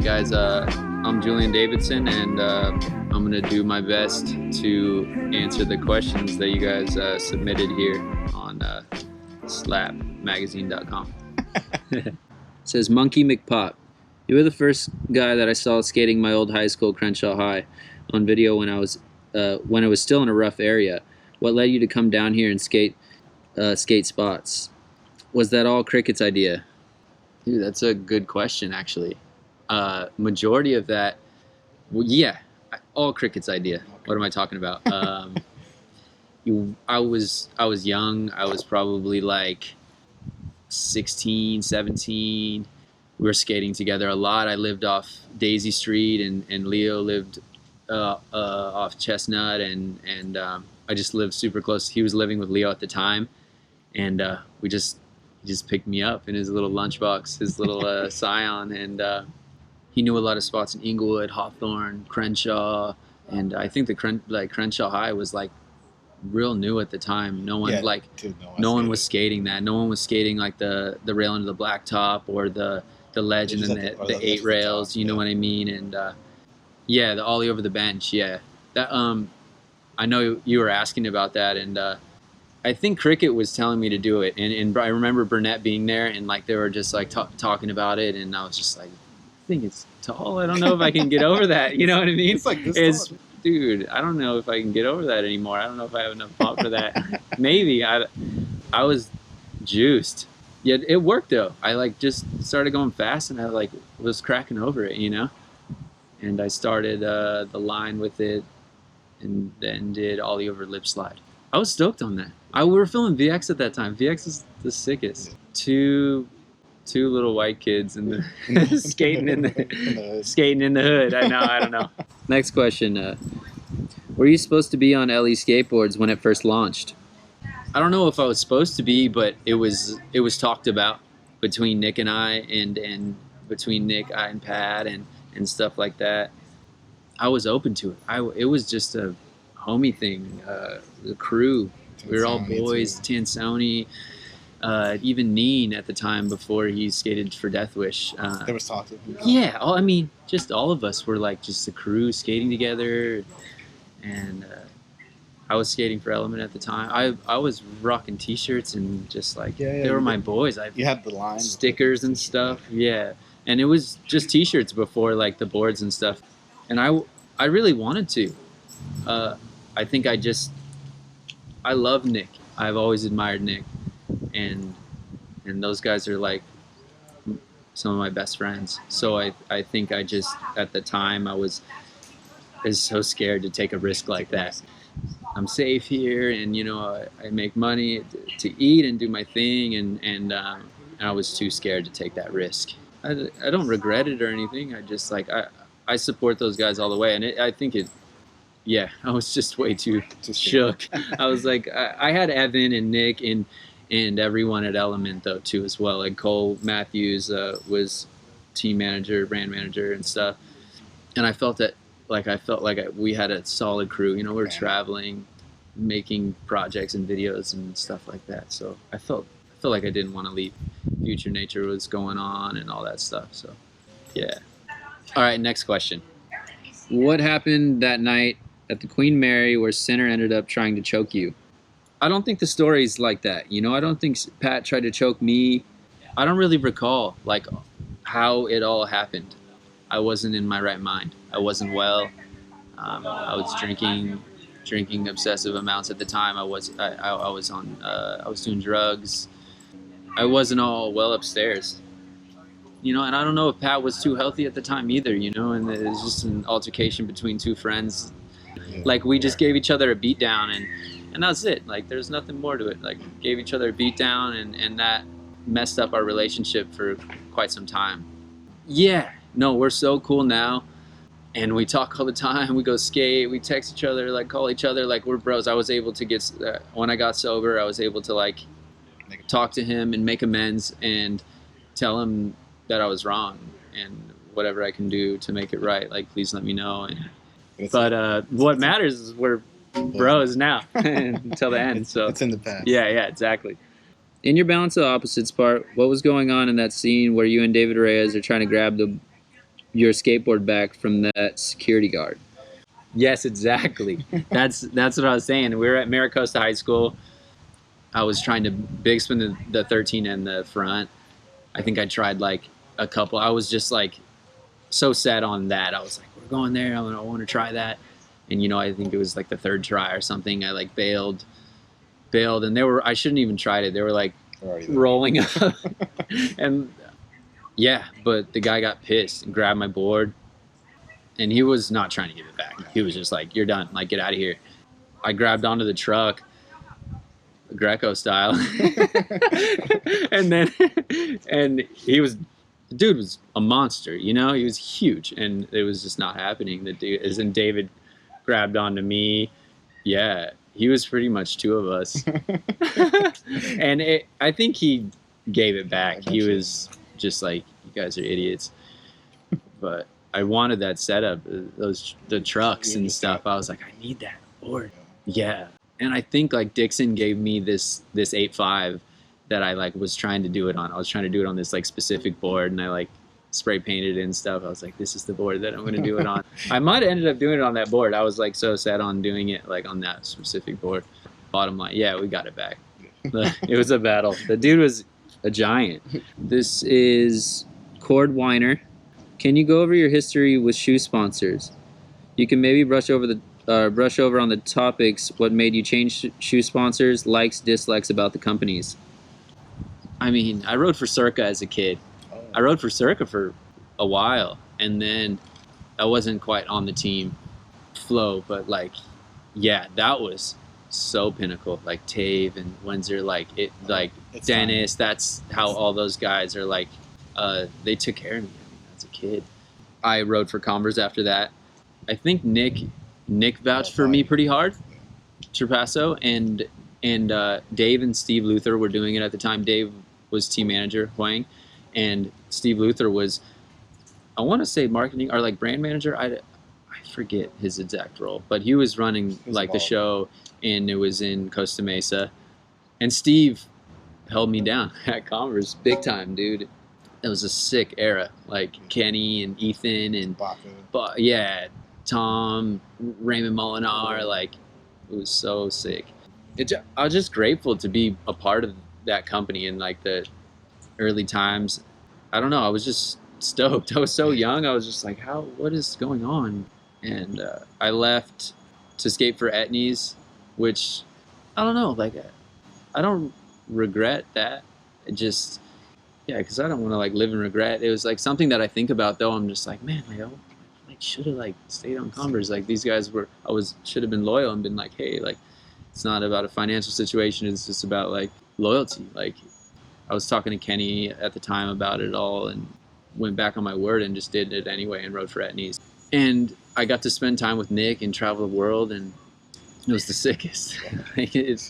guys, I'm Julian Davidson, and I'm going to do my best to answer the questions that you guys submitted here on slapmagazine.com. It says, Monkey McPop, you were the first guy that I saw skating my old high school, Crenshaw High, on video when it was still in a rough area. What led you to come down here and skate spots? Was that all Cricket's idea? Dude, that's a good question, actually. Majority of that, well, yeah, all Cricket's idea. What am I talking about? I was young. I was probably like 16, 17. We were skating together a lot. I lived off Daisy Street, and Leo lived off Chestnut, and I just lived super close. He was living with Leo at the time, and he just picked me up in his little lunchbox, his little Scion, and he knew a lot of spots in Inglewood, Hawthorne, Crenshaw, and I think Crenshaw High was like real new at the time. No one no one was skating that. No one was skating like the rail into the blacktop or the ledge and then the 8 rails. You know what I mean? And yeah, the ollie over the bench. Yeah, that I know you were asking about that, and I think Cricket was telling me to do it, and I remember Burnett being there, and like they were just like talking about it, and I was just like, I think it's tall. I don't know if I can get over that. You know what I mean? It's like this tall. Dude, I don't know if I can get over that anymore. I don't know if I have enough pop for that. Maybe. I was juiced. Yeah, it worked though. I like just started going fast, and I like was cracking over it, you know? And I started the line with it, and then did ollie over lip slide. I was stoked on that. We were filming VX at that time. VX is the sickest. Two little white kids in the skating in the hood. I don't know. Next question. Were you supposed to be on LE skateboards when it first launched? I don't know if I was supposed to be, but it was talked about between Nick and I, and between Nick, I, and Pat, and stuff like that. I was open to it. It was just a homie thing. The crew, we were all boys. Tansoni. Even Neen at the time before he skated for Death Wish. There was talk of it. Yeah, I mean, just all of us were like just a crew skating together, and I was skating for Element at the time. I was rocking T-shirts and just like they were my boys. You had the line stickers and stuff. Yeah, and it was just T-shirts before like the boards and stuff, and I really wanted to. I think I love Nick. I've always admired Nick. And those guys are like some of my best friends. So I think I just, at the time, I was so scared to take a risk like that. I'm safe here, and you know, I make money to eat and do my thing, and I was too scared to take that risk. I don't regret it or anything. I just like I support those guys all the way, and I think it. Yeah, I was just way too shook. I was like, I had Evan and Nick and everyone at Element though too as well. Like Cole Matthews was team manager, brand manager, and stuff. And I felt like we had a solid crew. You know, we're traveling, making projects and videos and stuff like that. So I felt like I didn't want to leave. Future Nature was going on and all that stuff. So yeah. All right, next question. What happened that night at the Queen Mary where Sinner ended up trying to choke you? I don't think the story's like that. You know, I don't think Pat tried to choke me. I don't really recall like how it all happened. I wasn't in my right mind. I wasn't well. I was drinking excessive amounts at the time. I was doing drugs. I wasn't all well upstairs. You know, and I don't know if Pat was too healthy at the time either, you know, and it was just an altercation between two friends. Like we just gave each other a beat down, and that's it. Like there's nothing more to it. Like gave each other a beat down, and that messed up our relationship for quite some time. Yeah, no, we're so cool now, and we talk all the time. We go skate, we text each other, like call each other, like we're bros. I was able to get when I got sober, I was able to like talk to him and make amends and tell him that I was wrong and whatever I can do to make it right. Like please let me know. But what matters is we're bros now until the end. So it's in the past. Yeah, exactly. In your Balance of Opposites part, what was going on in that scene where you and David Reyes are trying to grab your skateboard back from that security guard. Yes, exactly. That's what I was saying. We were at Maricosta High School. I was trying to big spin the 13 in the front. I think I tried like a couple. I was just like so set on that. I was like, we're going there. I want to try that. And I think it was like the third try or something. I like bailed, and I shouldn't even tried it. They were like rolling up, and yeah, but the guy got pissed and grabbed my board, and he was not trying to give it back. He was just like, "You're done. Like, get out of here." I grabbed onto the truck, Greco style, and the dude was a monster. He was huge, and it was just not happening. The dude, as in David, grabbed onto me. Yeah, he was pretty much two of us, and I think he gave it back. He was just like, "You guys are idiots," but I wanted that setup, the trucks and stuff. I was like, I need that board. Yeah. And I think like Dixon gave me this 8.5 that I like was trying to do it on. I was trying to do it on this like specific board, and I like spray painted it and stuff. I was like, this is the board that I'm going to do it on. I might have ended up doing it on that board. I was like so set on doing it like on that specific board. Bottom line, yeah, we got it back. It was a battle. The dude was a giant. This is Cord Weiner. Can you go over your history with shoe sponsors? You can maybe brush over on the topics, what made you change shoe sponsors, likes, dislikes about the companies. I mean, I rode for Circa as a kid. I rode for Circa for a while, and then I wasn't quite on the team flow, but like, yeah, that was so pinnacle. Like Tave and Windsor, like Dennis, that's how all those guys are like, they took care of me as a kid. I rode for Converse after that. I think Nick vouched for me pretty hard, Trapasso, and Dave and Steve Luther were doing it at the time. Dave was team manager, Huang, and Steve Luther was, I want to say marketing or like brand manager. I forget his exact role, but he was running like the show, and it was in Costa Mesa. And Steve held me down at Converse big time, dude. It was a sick era, like Kenny and Ethan and yeah, Tom, Raymond Molinar, like it was so sick. I was just grateful to be a part of that company in like the early times. I don't know, I was just stoked. I was so young. I was just like, what is going on? And I left to skate for Etnies, which I don't know, like I don't regret that. It just, yeah, because I don't want to like live in regret. It was like something that I think about though. I'm just like, man, like I should have like stayed on Converse. Like these guys should have been loyal and been like, hey, like it's not about a financial situation. It's just about like loyalty. Like I was talking to Kenny at the time about it all, and went back on my word and just did it anyway and rode for Etnies. And I got to spend time with Nick and travel the world, and it was the sickest. Like it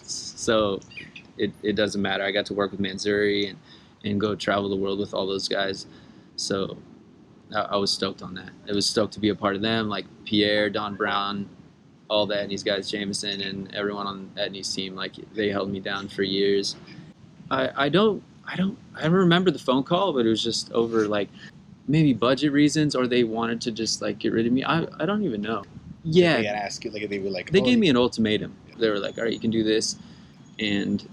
doesn't matter. I got to work with Manzuri and go travel the world with all those guys. So I was stoked on that. I was stoked to be a part of them, like Pierre, Don Brown, all the Etnies guys, Jameson, and everyone on Etnies team. Like they held me down for years. I don't remember the phone call, but it was just over like maybe budget reasons, or they wanted to just like get rid of me. I don't even know. Yeah. They asked you, like they were like. They gave me an ultimatum. They were like, all right, you can do this, and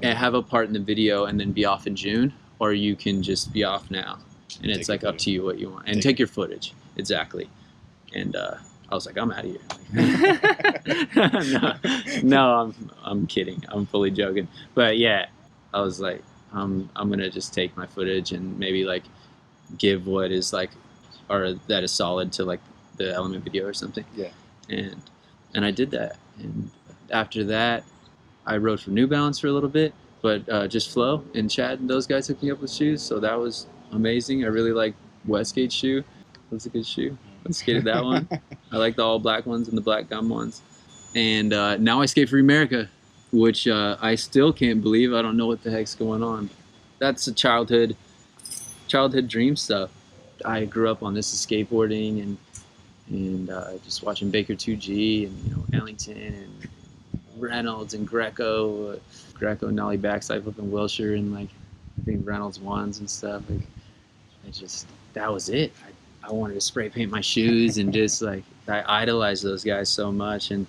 have a part in the video, and then be off in June, or you can just be off now, and it's like up to you what you want, and take your footage. Exactly. And I was like, I'm out of here. No, I'm kidding. I'm fully joking. But yeah, I was like, I'm gonna just take my footage and maybe like give what is like, or that is solid to like the Element video or something. Yeah. And I did that. And after that, I rode for New Balance for a little bit, but just Flo and Chad and those guys hooked me up with shoes, so that was amazing. I really like Westgate's shoe. That's a good shoe. I skated that one. I like the all black ones and the black gum ones. And now I skate for America, which I still can't believe. I don't know what the heck's going on. That's a childhood dream stuff. I grew up on this skateboarding and just watching Baker 2G and Ellington and Reynolds and Greco nollie backside flip in Wilshire, and like I think Reynolds ones and stuff. Like that was it. I wanted to spray paint my shoes and just like I idolized those guys so much, and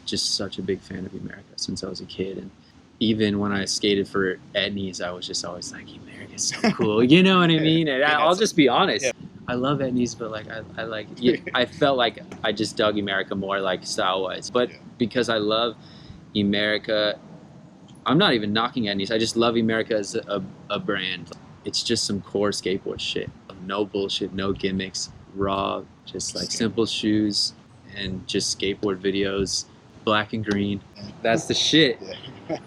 just such a big fan of America since I was a kid. And even when I skated for Etnies, I was just always like, America's so cool. You know what I mean? And I'll just be honest. Yeah. I love Etnies, but like I like I felt like I just dug America more like style wise. But because I love America, I'm not even knocking Etnies. I just love America as a brand. It's just some core skateboard shit. No bullshit, no gimmicks, raw, just like simple shoes and just skateboard videos, black and green. That's the shit.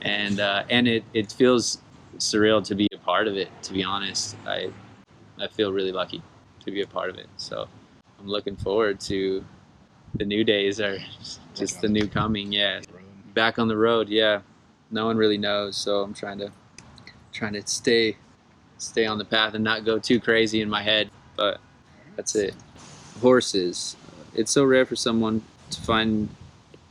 And it feels surreal to be a part of it, to be honest. I feel really lucky to be a part of it. So I'm looking forward to the new days or just the new coming. Yeah. Back on the road, yeah. No one really knows, so I'm trying to stay on the path and not go too crazy in my head, but that's it. Horses. It's so rare for someone to find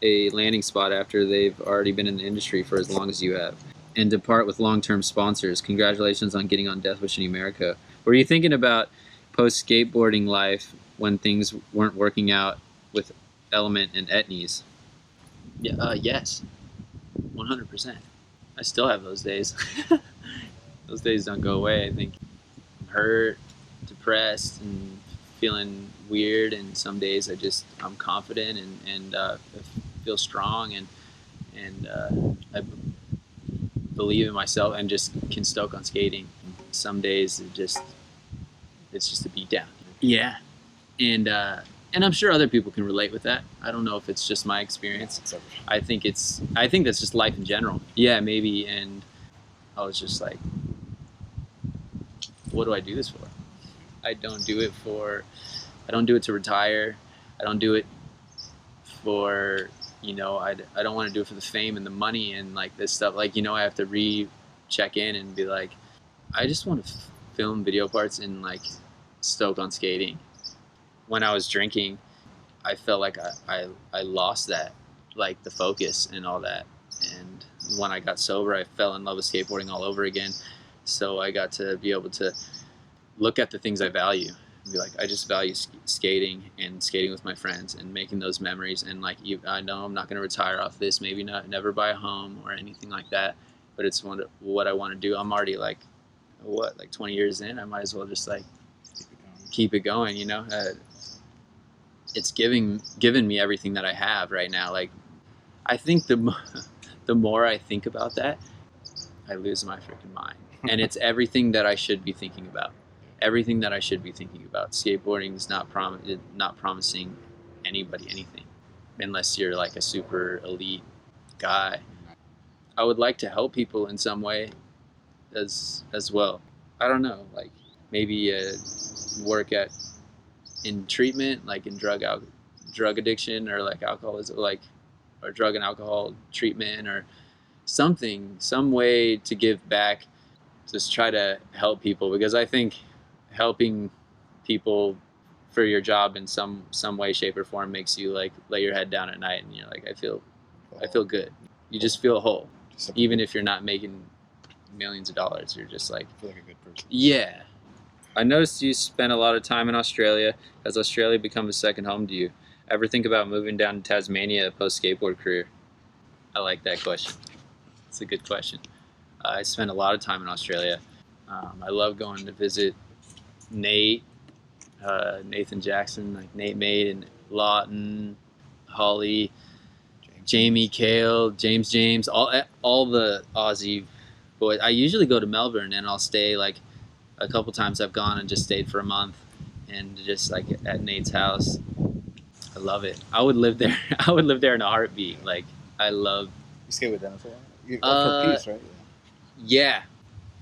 a landing spot after they've already been in the industry for as long as you have and depart with long-term sponsors. Congratulations on getting on Death Wish in America. Were you thinking about post-skateboarding life when things weren't working out with Element and Etnies? Yeah, yes, 100%. I still have those days. Those days don't go away. I think I'm hurt, depressed, and feeling weird. And some days I'm confident and feel strong and I believe in myself and just can stoke on skating. Some days it's just a beat down. Yeah, and I'm sure other people can relate with that. I don't know if it's just my experience. I think that's just life in general. Yeah, maybe. And I was just like, what do I do this for? I don't do it to retire. I don't do it for, I don't want to do it for the fame and the money and like this stuff. Like, I have to check in and be like, I just want to film video parts and like stoke on skating. When I was drinking, I felt like I lost that, like the focus and all that. And when I got sober, I fell in love with skateboarding all over again. So I got to be able to look at the things I value and be like, I just value skating and skating with my friends and making those memories. And like, I know I'm not going to retire off this, maybe never buy a home or anything like that, but it's what I want to do. I'm already like 20 years in. I might as well just like keep it going, it's given me everything that I have right now. Like, I think the more I think about that, I lose my freaking mind. And it's everything that I should be thinking about. Everything that I should be thinking about. Skateboarding is not promising anybody anything, unless you're like a super elite guy. I would like to help people in some way, as well. I don't know, like maybe work in treatment, like in drug addiction or like alcoholism, or drug and alcohol treatment or something, some way to give back. Just try to help people, because I think helping people for your job in some way, shape, or form makes you like lay your head down at night and you're like, I feel good. You just feel whole, even if you're not making millions of dollars. You're just like, I feel like a good person. Yeah. I noticed you spent a lot of time in Australia. Has Australia become a second home to you? Ever think about moving down to Tasmania post skateboard career? I like that question. It's a good question. I spent a lot of time in Australia. I love going to visit Nathan Jackson, like Nate Made and Lawton, Holly, Jamie Kale, James, all the Aussie boys. I usually go to Melbourne and I'll stay like a couple times. I've gone and just stayed for a month and just like at Nate's house. I love it. I would live there. I would live there in a heartbeat. Like, I love. You skate with Dennis a lot? For peace, right? Yeah,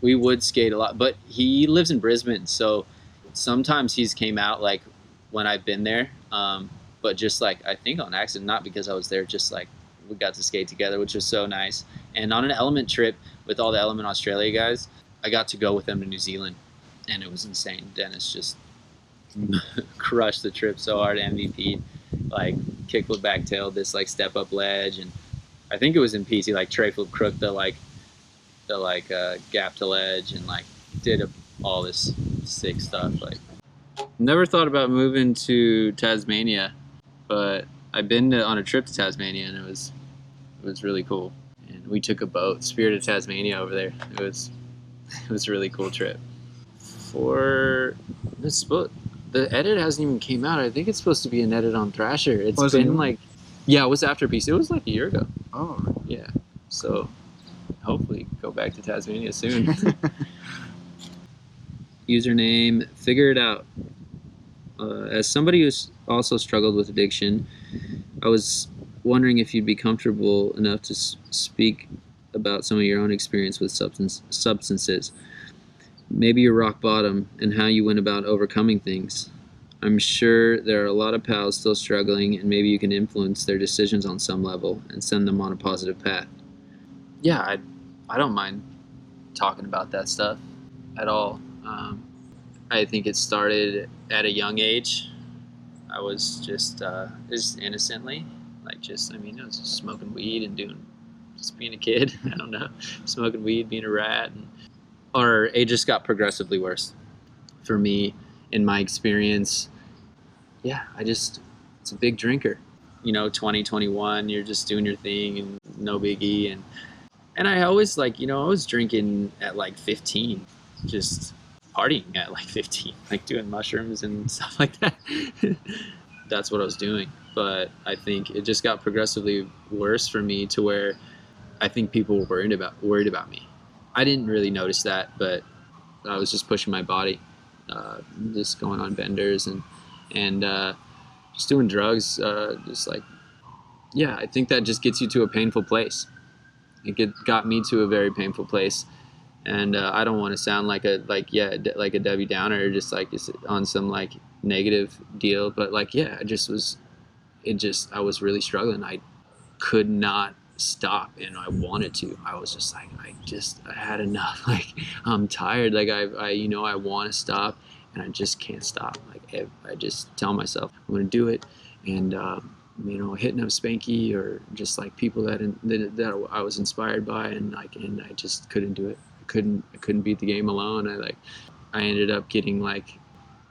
we would skate a lot, but he lives in Brisbane, so sometimes he's came out like when I've been there, but just like I think on accident, not because I was there, just like we got to skate together, which was so nice. And on an Element trip with all the Element Australia guys, I got to go with them to New Zealand, and it was insane. Dennis just crushed the trip so hard, MVP'd, like kickflip backtail, this like step up ledge, and I think it was in PC, like tray flip crook, the gap to ledge, and like did all this sick stuff. Like, Never thought about moving to Tasmania, but I've been on a trip to Tasmania, and it was really cool. And we took a boat, Spirit of Tasmania, over there. It was a really cool trip. For this book, the edit hasn't even came out. I think it's supposed to be an edit on Thrasher. It's been like, yeah, it was after Peace. It was like a year ago. Oh, yeah. So hopefully go back to Tasmania soon. Username, figure it out. As somebody who's also struggled with addiction, I was wondering if you'd be comfortable enough to speak about some of your own experience with substances. Maybe your rock bottom and how you went about overcoming things. I'm sure there are a lot of pals still struggling, and maybe you can influence their decisions on some level and send them on a positive path. Yeah, I don't mind talking about that stuff at all. I think it started at a young age. I was just innocently, I was just smoking weed and just being a kid. I don't know, smoking weed, being a rat, or it just got progressively worse for me in my experience. Yeah, it's a big drinker. 20, 21, you're just doing your thing and no biggie. And I always I was drinking at 15, just partying at 15, doing mushrooms and stuff like that. That's what I was doing. But I think it just got progressively worse for me to where I think people were worried about me. I didn't really notice that, but I was just pushing my body, just going on benders and just doing drugs. I think that just gets you to a painful place. It got me to a very painful place. And I don't want to sound like a Debbie Downer, just on some negative deal, but I was really struggling. I could not stop, and I wanted to. I was just I had enough. I'm tired. I want to stop, and I just can't stop. I just tell myself I'm going to do it, and hitting up Spanky or just people that I was inspired by, and I just couldn't do it. I couldn't beat the game alone. I ended up getting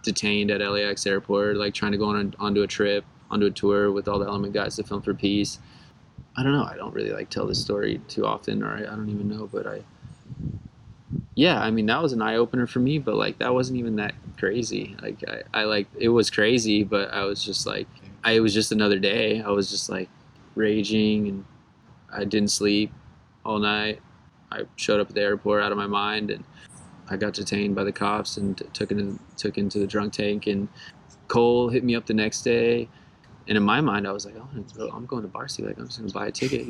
detained at LAX airport, trying to go onto a tour with all the Element guys to film for Peace. I don't know. I don't really tell this story too often, or I don't even know. But that was an eye opener for me. But that wasn't even that crazy. It was crazy, but I was just it was just another day. I was just raging, and I didn't sleep all night. I showed up at the airport out of my mind, and I got detained by the cops and took into the drunk tank. And Cole hit me up the next day, and in my mind I was I'm going to Barcy. I'm just gonna buy a ticket,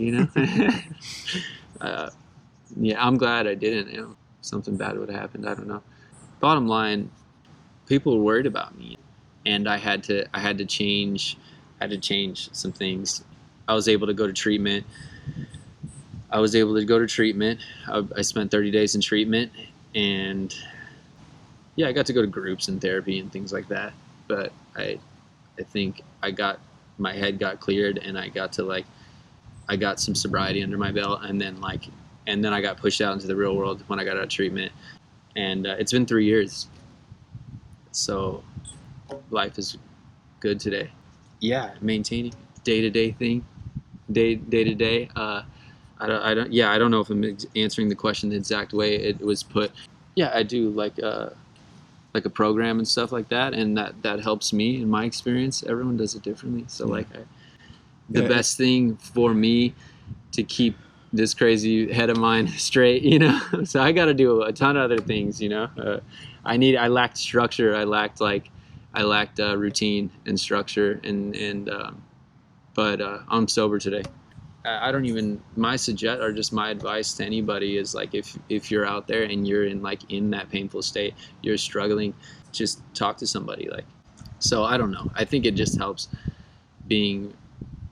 I'm glad I didn't. Something bad would have happened. I don't know. Bottom line, people were worried about me, and I had to change some things. I was able to go to treatment. I spent 30 days in treatment, and I got to go to groups and therapy and things like that. But I think my head got cleared, and I got some sobriety under my belt, and then I got pushed out into the real world when I got out of treatment. And it's been 3 years, so life is good today. Yeah, maintaining day-to-day thing, day to day. I don't know if I'm answering the question the exact way it was put. Yeah, I do a program and stuff like that, and that helps me in my experience. Everyone does it differently. So the best thing for me to keep this crazy head of mine straight, so I got to do a ton of other things, I lacked structure. I lacked routine and structure, but I'm sober today. I don't even, my advice to anybody is if you're out there and you're in that painful state, you're struggling, just talk to somebody. So I don't know. I think it just helps being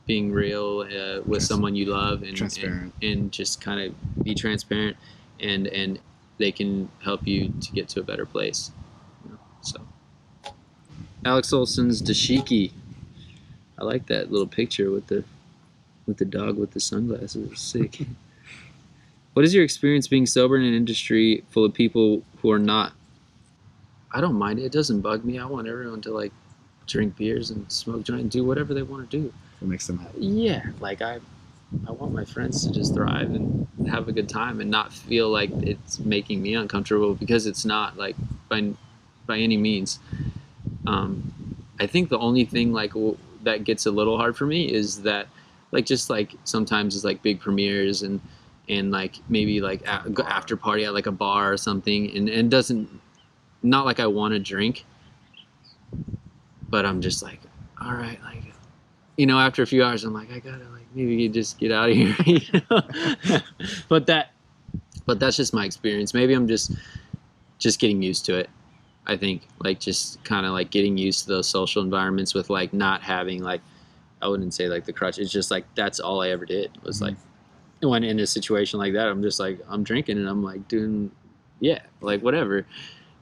real with someone you love, and transparent, and just kind of be transparent, and they can help you to get to a better place. So Alex Olson's Dashiki. I like that little picture with the dog with the sunglasses. It's sick. What is your experience being sober in an industry full of people who are not I don't mind it. It doesn't bug me. I want everyone to like drink beers and smoke joint and do whatever they want to do. It makes them happy. Yeah, like I want my friends to just thrive and have a good time and not feel like it's making me uncomfortable, because it's not, like, by any means. I think the only thing like that gets a little hard for me is that, like, just like sometimes it's like big premieres and like maybe like after party at like a bar or something, and doesn't, not like I want to drink, but I'm just like, all right, like, you know, after a few hours I'm like, I gotta like maybe just get out of here. You know? but that's just my experience. Maybe I'm just getting used to it. I think, like, just kind of like getting used to those social environments with like not having, like, I wouldn't say like the crutch. It's just like that's all I ever did was like, when in a situation like that, I'm just like, I'm drinking and I'm like doing, yeah, like whatever.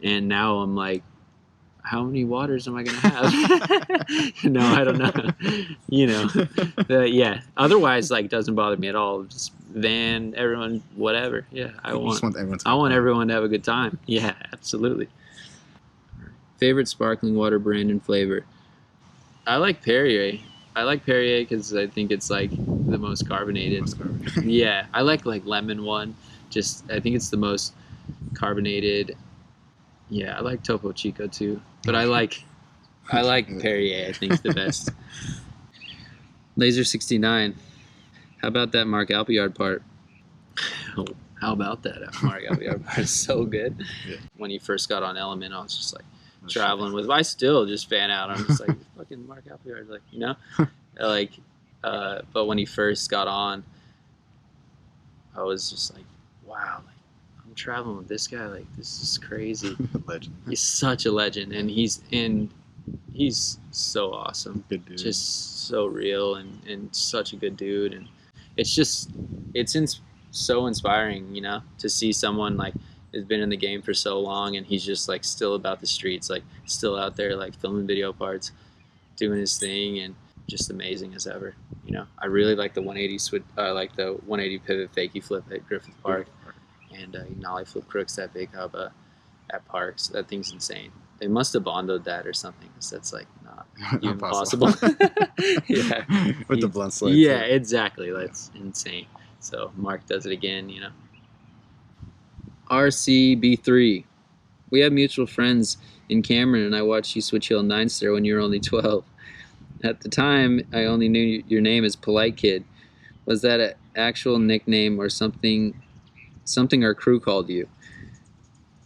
And now I'm like, how many waters am I gonna have? No, I don't know. You know, yeah. Otherwise, like, doesn't bother me at all. Just van, everyone, whatever. Yeah, I want everyone to have a good time. Yeah, absolutely. Favorite sparkling water brand and flavor? I like Perrier. I like Perrier because I think it's like the most carbonated. Yeah, I like lemon one. Just, I think it's the most carbonated. Yeah, I like Topo Chico too, but I like Perrier. I think is the best. Laser 69. How about that Mark Alpiard part? Oh, how about that Mark Alpiard part? Is so good. Yeah. When he first got on Element, I was just like traveling with. I still just fan out. I'm just like fucking Mark Alpiard, like, you know, like. But when he first got on, I was just like, wow, like, I'm traveling with this guy. Like, this is crazy. Legend. He's such a legend, and he's so awesome. Good dude. Just so real and such a good dude, and it's so inspiring, you know, to see someone like has been in the game for so long and he's just like still about the streets, like still out there like filming video parts, doing his thing, and just amazing as ever. You know, I really like the 180 like the 180 pivot fakie flip at Griffith Park, and nollie flip crooks at Big Hubba at Parks. That thing's insane. They must have bondoed that or something, because that's like not even possible. Yeah, with the blunt slides. Yeah, exactly. That's insane. So Mark does it again, you know. RCB3. We have mutual friends in Cameron, and I watched you switch heel 9-star when you were only 12. At the time, I only knew your name as Polite Kid. Was that an actual nickname or something our crew called you?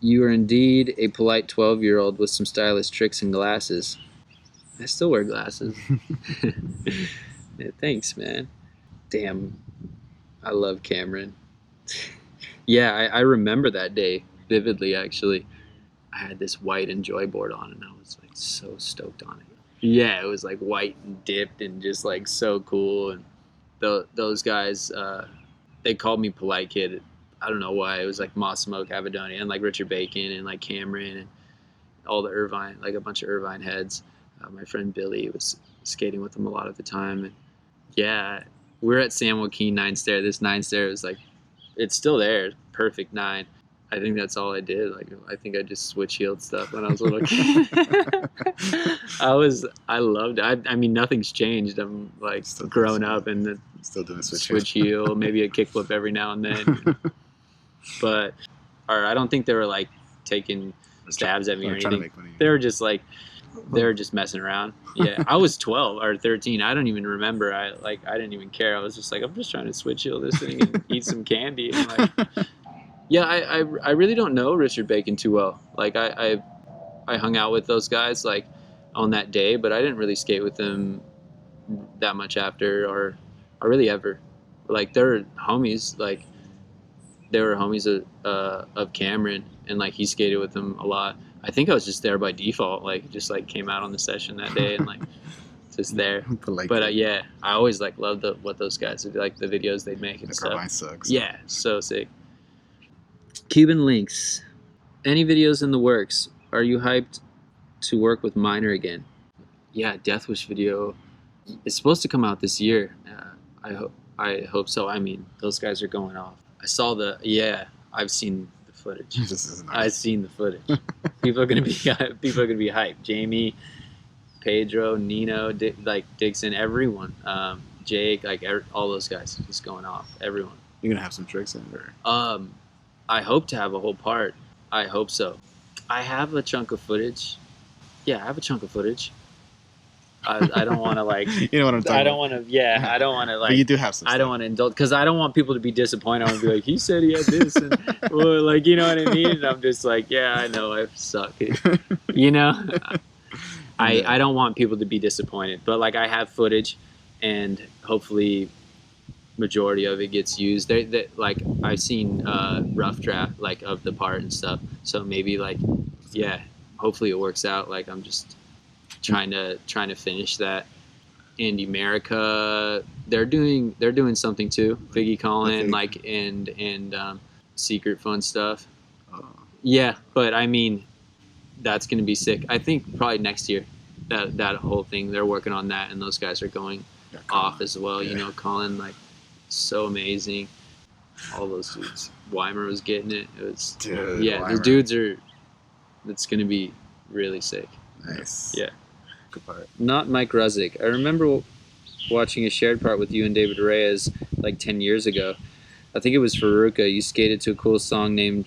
You are indeed a polite 12-year-old with some stylish tricks and glasses. I still wear glasses. Yeah, thanks, man. Damn, I love Cameron. Yeah, I remember that day vividly, actually. I had this white Enjoy board on, and I was like so stoked on it. Yeah, it was like white and dipped and just like so cool. And those guys, they called me Polite Kid. I don't know why. It was like Moss Smoke, Abadonia, and like Richard Bacon and like Cameron and all the Irvine, like a bunch of Irvine heads. My friend Billy was skating with them a lot at the time. And yeah, we're at San Joaquin 9-star. This 9-star was like, it's still there. Perfect 9. I think that's all I did. Like, I think I just switch heeled stuff when I was a little kid. I loved it. I mean, nothing's changed. I'm like still grown up and still doing switch heel, maybe a kickflip every now and then. But, or I don't think they were like taking stabs at me or anything. They were just like, they were just messing around. Yeah, I was 12 or 13. I don't even remember. I didn't even care. I was just like, I'm just trying to switch heel this thing and eat some candy. And like, yeah, I really don't know Richard Bacon too well. Like I hung out with those guys like on that day, but I didn't really skate with them that much after or really ever. Like they're homies. Like they were homies of Cameron, and like he skated with them a lot. I think I was just there by default. Like just like came out on the session that day and like just there. But yeah, I always like loved what those guys would like the videos they'd make and stuff. Irvine sucks. Yeah, so sick. Cuban Links. Any videos in the works? Are you hyped to work with Minor again? Yeah, Death Wish video. It's supposed to come out this year. I hope so. I mean, those guys are going off. I saw I've seen the footage. This is nice. I've seen the footage. People are gonna be hyped. Jamie, Pedro, Nino, Dixon, everyone, Jake, all those guys just going off. Everyone. You're gonna have some tricks in there. I hope to have a whole part. I hope so. I have a chunk of footage. Yeah, I have a chunk of footage. I don't want to You know what I'm talking I don't want to. Yeah, I don't want to But you do have some. I don't want to indulge because I don't want people to be disappointed. I want to be like, he said he had this, and or you know what I mean. And I'm just like, yeah, I know I suck. You know, I don't want people to be disappointed. But I have footage, and hopefully, majority of it gets used. I've seen rough draft of the part and stuff. So maybe yeah, hopefully it works out. I'm just trying to finish that. Andy America, they're doing something too. Figgy Colin, and Secret Fun stuff. Yeah, but I mean, that's gonna be sick. I think probably next year, that whole thing they're working on that, and those guys are going off as well. Yeah. You know, Colin so amazing. All those dudes. Weimer was getting it. It was Weimer. The dudes are. It's gonna be really sick. Nice. Yeah. Good part. Not Mike Ruzick. I remember watching a shared part with you and David Reyes 10 years ago. I think it was for Ruka. You skated to a cool song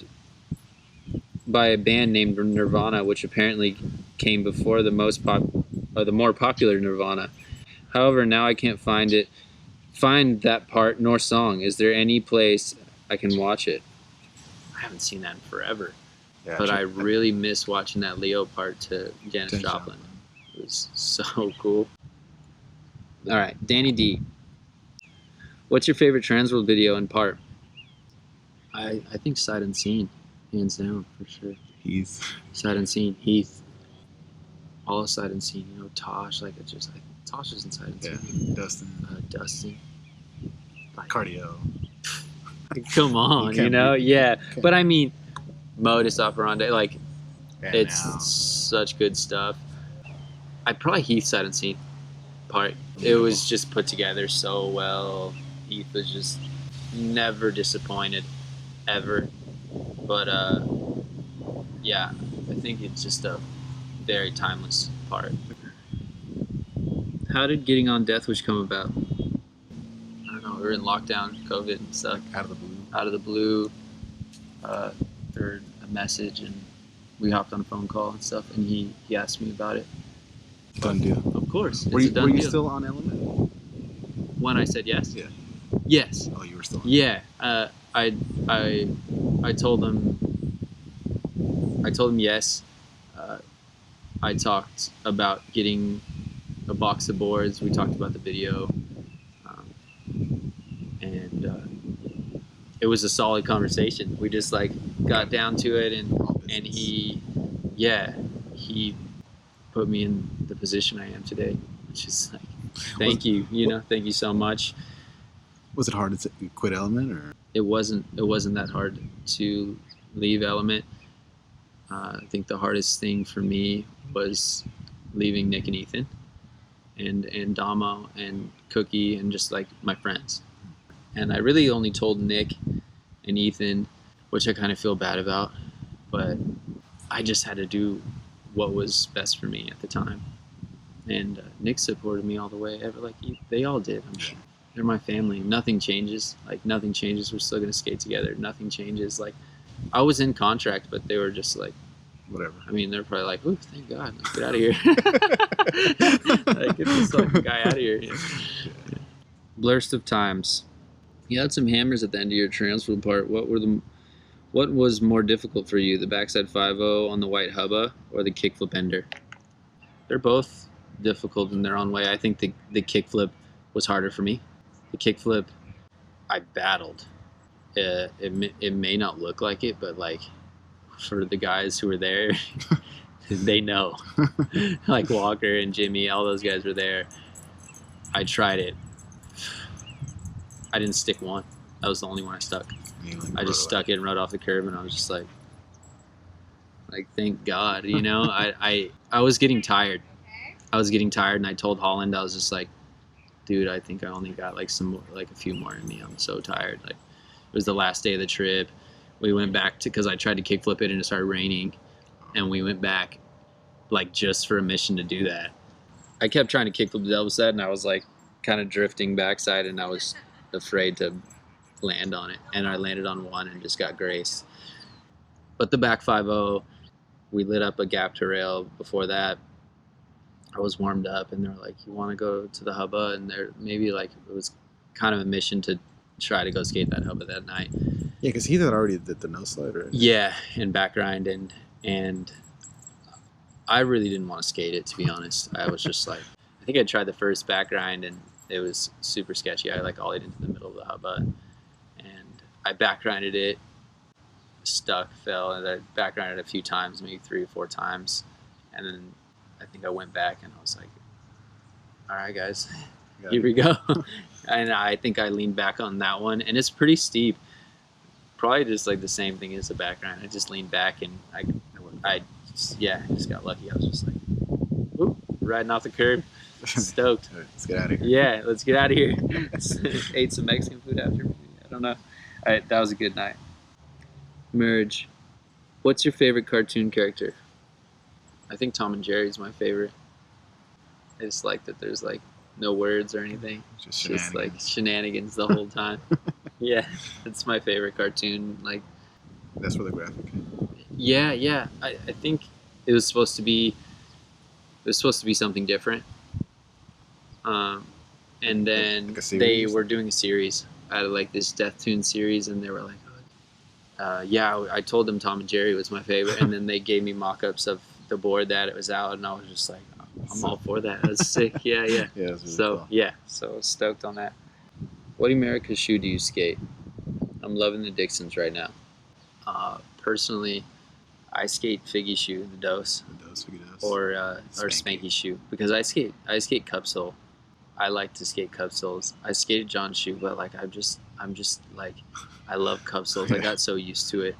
by a band named Nirvana, which apparently came before the more popular Nirvana. However, now I can't find that part nor song. Is there any place I can watch it? I haven't seen that in forever. Yeah, but I really miss watching that Leo part to Janis Joplin. It was so cool. All right, Danny D. What's your favorite Transworld video and part? I think Sight Unseen, hands down, for sure. Heath. Sight Unseen, Heath. All of Sight Unseen, you know, Tosh, Tosh is in Sight Unseen. Yeah, Dustin. Dustin. Cardio. Come on, you know? Yeah. But I mean, Modus Operandi, it's such good stuff. I'd probably Heath Sight Unseen part. It was just put together so well. Heath was just never disappointed, ever. But yeah, I think it's just a very timeless part. How did Getting on Death Wish come about? I don't know. We were in lockdown, COVID and stuff. Out of the blue. Out of the blue. Heard a message and we hopped on a phone call and stuff, and he asked me about it. Done deal. Of course. Were you still on Element? When I said yes? Yeah. Yes. Oh, you were still on. Yeah. I told him yes. I talked about getting a box of boards. We talked about the video. And it was a solid conversation. We just got down to it, and he put me in the position I am today, which is thank you so much. Was it hard to quit Element, or? It wasn't that hard to leave Element. I think the hardest thing for me was leaving Nick and Ethan and Damo and Cookie and just my friends. And I really only told Nick and Ethan, which I kind of feel bad about, but I just had to do what was best for me at the time. And Nick supported me all the way. They all did. They're my family. Nothing changes. Nothing changes. We're still gonna skate together. Nothing changes. I was in contract, but they were just whatever. I mean, they're probably oh, thank God, get out of here. Get this fucking guy out of here. Yeah. Blurst of times. You had some hammers at the end of your Transworld part. What was more difficult for you, the backside 5-0 on the white Hubba or the kickflip ender? They're both difficult in their own way. I think the kickflip was harder for me. The kickflip, I battled. It may not look like it, but for the guys who were there, they know. Walker and Jimmy, all those guys were there. I tried it. I didn't stick one. That was the only one I stuck. I just stuck it and rode off the curb, and I was just thank God, you know. I was getting tired. And I told Holland, I was just dude, I think I only got some more, a few more in me. I'm so tired. It was the last day of the trip. we went back to, because I tried to kickflip it and it started raining, and we went back like just for a mission to do that. I kept trying to kickflip the double set, and I was like kind of drifting backside, and I was afraid to land on it, and I landed on one and just got graced. But the back 5-0, we lit up a gap to rail. Before that, I was warmed up, and they were like, you want to go to the Hubba? And there maybe like it was kind of a mission to try to go skate that Hubba that night. Yeah, because he had already did the no slide, right? Yeah, and back grind, and I really didn't want to skate it, to be honest. I was just like, I think I tried the first back grind, and it was super sketchy. I like ollied into the middle of the Hubba, and I back grinded it, stuck, fell, and I back grinded a few times, maybe 3 or 4 times, and then I think I went back and I was like, all right, guys, here we go. And I think I leaned back on that one, and it's pretty steep. Probably just like the same thing as the back grind. I just leaned back, and I just got lucky. I was just like, whoop, riding off the curb, stoked. All right, let's get out of here. Yeah, let's get out of here. Ate some Mexican food after. I don't know. All right, that was a good night. Merge. What's your favorite cartoon character? I think Tom and Jerry's my favorite. I just like that there's like no words or anything. Just like shenanigans the whole time. Yeah, it's my favorite cartoon. Like, that's where the graphic came. Yeah. I think it was supposed to be something different. And then like they were doing a series out of like this Death Tune series, and they were like, I told them Tom and Jerry was my favorite, and then they gave me mock-ups of the board that it was out, and I was just like, I'm all for that. That's sick. Yeah. Yeah, really so cool. yeah, so stoked on that. What America's shoe do you skate? I'm loving the Dixons right now. Personally, I skate Figgy shoe, the Dose, or Spanky shoe, because I skate cup sole. I like to skate cup soles. I skated John's shoe, but like I'm just like, I love cup soles. I got so used to it.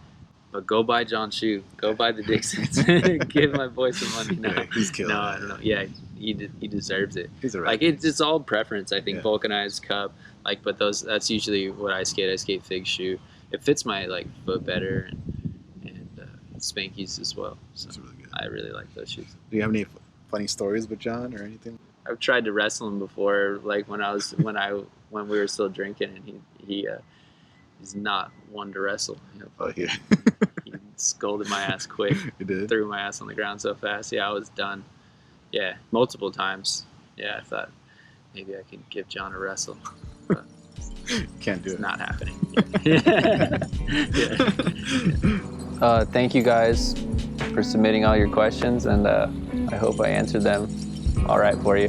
But go buy John's shoe. Go buy the Dixons. Give my boy some money. No, yeah, he's killing I don't know. Yeah, he deserves it. He's like it's all preference. I think vulcanized cup. Like, but that's usually what I skate. I skate Fig shoe. It fits my like foot better, and Spankies as well. So that's really good. I really like those shoes. Do you have any funny stories with John or anything? I've tried to wrestle him before, like when we were still drinking, and he's not one to wrestle. Yeah. He scolded my ass quick. He did? Threw my ass on the ground so fast. Yeah, I was done. Yeah, multiple times. Yeah, I thought maybe I could give John a wrestle, but can't do it's it. not happening. Yeah. Thank you guys for submitting all your questions, and I hope I answered them all right for you.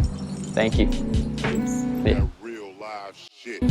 Thank you. Yeah. Real live shit.